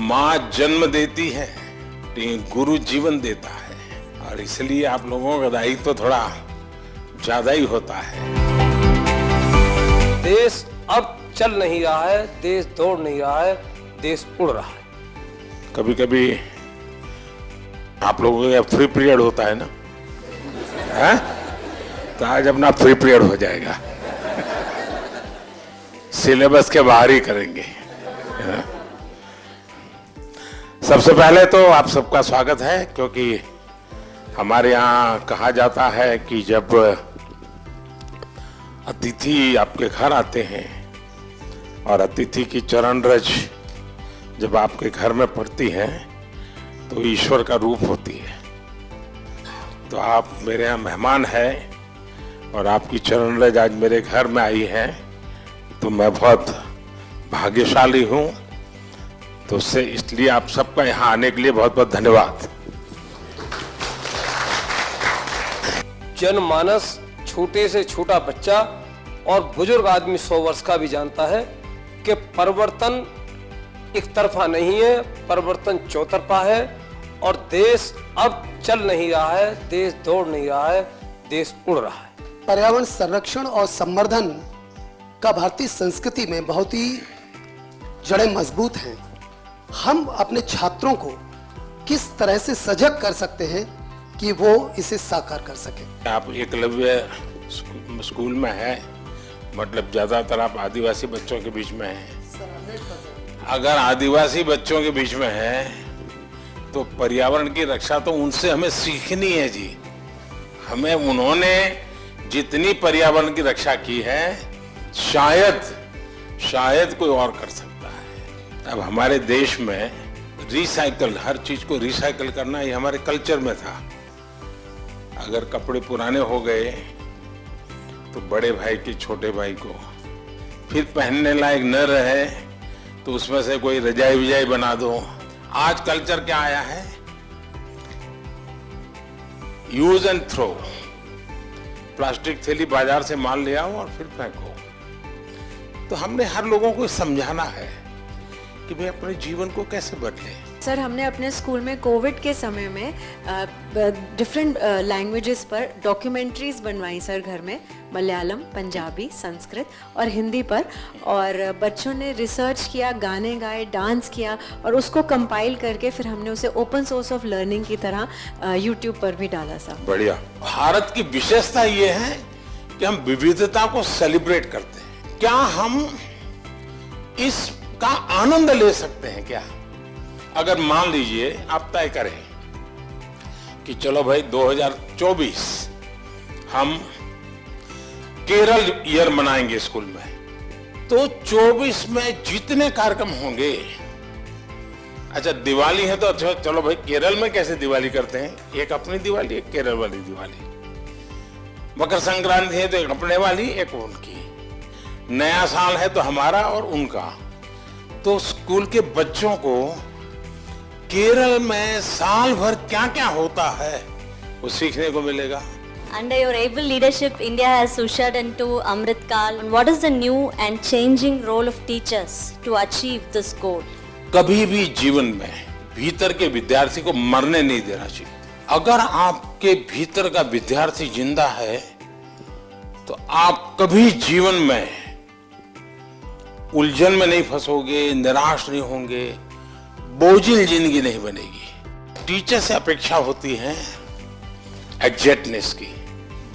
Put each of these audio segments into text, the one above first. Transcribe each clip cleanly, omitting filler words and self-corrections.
माँ जन्म देती है, गुरु जीवन देता है, और इसलिए आप लोगों का दायित्व तो थोड़ा ज्यादा ही होता है। देश अब चल नहीं रहा है, देश दौड़ नहीं रहा है, देश उड़ रहा है। कभी कभी आप लोगों का फ्री पीरियड होता है ना, है? तो आज अपना फ्री पीरियड हो जाएगा, सिलेबस के बाहर ही करेंगे। सबसे पहले तो आप सबका स्वागत है, क्योंकि हमारे यहाँ कहा जाता है कि जब अतिथि आपके घर आते हैं और अतिथि की चरण रज जब आपके घर में पड़ती है तो ईश्वर का रूप होती है। तो आप मेरे यहाँ मेहमान हैं और आपकी चरण रज आज मेरे घर में आई है, तो मैं बहुत भाग्यशाली हूँ। तो उससे इसलिए आप सबका यहाँ आने के लिए बहुत बहुत धन्यवाद। जनमानस, छोटे से छोटा बच्चा और बुजुर्ग आदमी 100 वर्ष का भी जानता है कि परिवर्तन एक तरफा नहीं है, परिवर्तन चौतरफा है। और देश अब चल नहीं रहा है, देश दौड़ नहीं रहा है, देश उड़ रहा है। पर्यावरण संरक्षण और संवर्धन का भारतीय संस्कृति में बहुत ही जड़ें मजबूत हैं। हम अपने छात्रों को किस तरह से सजग कर सकते हैं कि वो इसे साकार कर सके? आप एकलव्य स्कूल में है, मतलब ज्यादातर आप आदिवासी बच्चों के बीच में हैं। अगर आदिवासी बच्चों के बीच में है तो पर्यावरण की रक्षा तो उनसे हमें सीखनी है जी। हमें उन्होंने जितनी पर्यावरण की रक्षा की है शायद कोई और कर सकता है। अब हमारे देश में रिसाइकल, हर चीज को रिसाइकल करना ये हमारे कल्चर में था। अगर कपड़े पुराने हो गए तो बड़े भाई के छोटे भाई को फिर पहनने लायक न रहे तो उसमें से कोई रजाई विजाई बना दो। आज कल्चर क्या आया है? Use and throw. प्लास्टिक थैली बाजार से माल ले आओ और फिर फेंको। तो हमने हर लोगों को समझाना है कि भाई अपने जीवन को कैसे बदले। सर, हमने अपने स्कूल में कोविड के समय में डिफरेंट लैंग्वेजेस पर डॉक्यूमेंट्रीज बनवाई सर घर में, मलयालम, पंजाबी, संस्कृत और हिंदी पर। और बच्चों ने रिसर्च किया, गाने गाए, डांस किया और उसको कंपाइल करके फिर हमने उसे ओपन सोर्स ऑफ लर्निंग की तरह यूट्यूब पर भी डाला सर। बढ़िया। भारत की विशेषता ये है कि हम विविधता को सेलिब्रेट करते हैं। क्या हम इसका आनंद ले सकते हैं क्या? अगर मान लीजिए आप तय करें कि चलो भाई 2024 हम केरल ईयर मनाएंगे स्कूल में, तो 24 में जितने कार्यक्रम होंगे, अच्छा दिवाली है तो अच्छा चलो भाई केरल में कैसे दिवाली करते हैं, एक अपनी दिवाली, एक केरल वाली दिवाली। मकर संक्रांति है तो एक अपने वाली, एक उनकी। नया साल है तो हमारा और उनका। तो स्कूल के बच्चों को केरल में साल भर क्या क्या होता है वो सीखने को मिलेगा। Under your able leadership, India has ushered into Amrit Kaal. What is the new and changing role of teachers to achieve this goal? कभी भी जीवन में भीतर के विद्यार्थी को मरने नहीं देना चाहिए। अगर आपके भीतर का विद्यार्थी जिंदा है तो आप कभी जीवन में उलझन में नहीं फंसोगे, निराश नहीं होंगे, बोझिल जिंदगी नहीं बनेगी। टीचर से अपेक्षा होती है एग्जैक्टनेस की।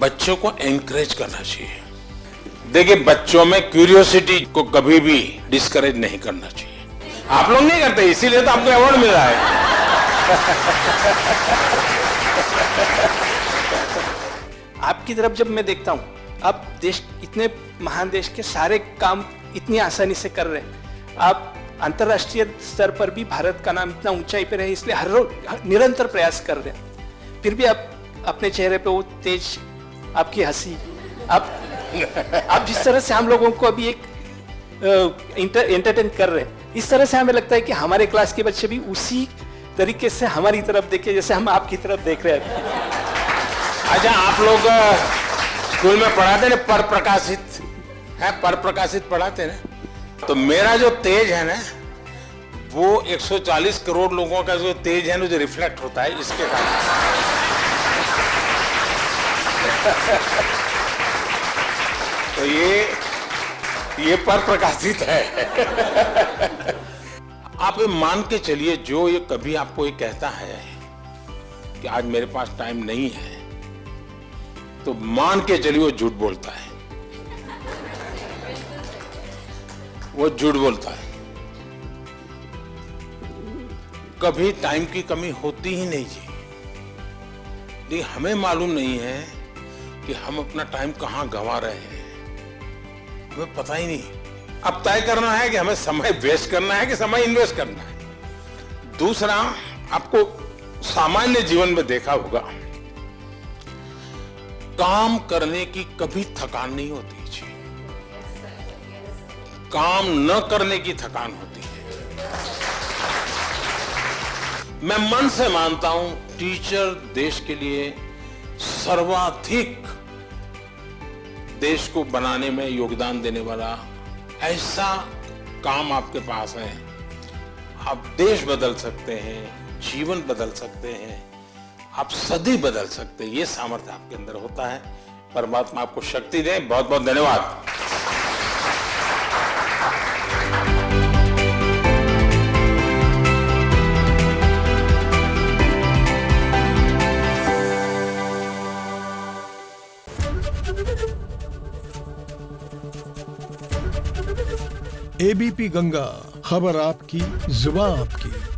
बच्चों को एनकरेज करना चाहिए। देखिए, बच्चों में क्यूरियोसिटी को कभी भी डिस्करेज नहीं करना चाहिए। आप लोग नहीं करते, इसीलिए तो आपको अवार्ड मिल रहा है। आपकी तरफ जब मैं देखता हूँ, आप देश, इतने महान देश के सारे काम इतनी आसानी से कर रहे हैं। आप अंतर्राष्ट्रीय स्तर पर भी भारत का नाम इतना ऊंचाई पे रहे, इसलिए हर रोज निरंतर प्रयास कर रहे हैं। फिर भी आप अपने चेहरे पे वो तेज, आपकी हंसी, आप जिस तरह से हम लोगों को अभी एक एंटरटेन कर रहे हैं, इस तरह से हमें लगता है कि हमारे क्लास के बच्चे भी उसी तरीके से हमारी तरफ देखे जैसे हम आपकी तरफ देख रहे हैं। अच्छा, आप लोग स्कूल में पढ़ाते ना पर प्रकाशित है, पर प्रकाशित पढ़ाते ना, तो मेरा जो तेज है ना वो 140 करोड़ लोगों का जो तेज है ना, जो रिफ्लेक्ट होता है, इसके कारण। तो ये पर प्रकाशित है। आप ये मान के चलिए, जो ये कभी आपको ये कहता है कि आज मेरे पास टाइम नहीं है, तो मान के चलिए वो झूठ बोलता है। वो झूठ बोलता है। कभी टाइम की कमी होती ही नहीं जी। लेकिन हमें मालूम नहीं है कि हम अपना टाइम कहां गंवा रहे हैं, हमें पता ही नहीं। अब तय करना है कि हमें समय वेस्ट करना है कि समय इन्वेस्ट करना है। दूसरा, आपको सामान्य जीवन में देखा होगा, काम करने की कभी थकान नहीं होती जी, काम न करने की थकान होती है। मैं मन से मानता हूं, टीचर देश के लिए सर्वाधिक देश को बनाने में योगदान देने वाला ऐसा काम आपके पास है। आप देश बदल सकते हैं, जीवन बदल सकते हैं, आप सदी बदल सकते हैं। ये सामर्थ्य आपके अंदर होता है। परमात्मा आपको शक्ति दे। बहुत बहुत धन्यवाद। एबीपी गंगा, खबर आपकी, जुबान आपकी।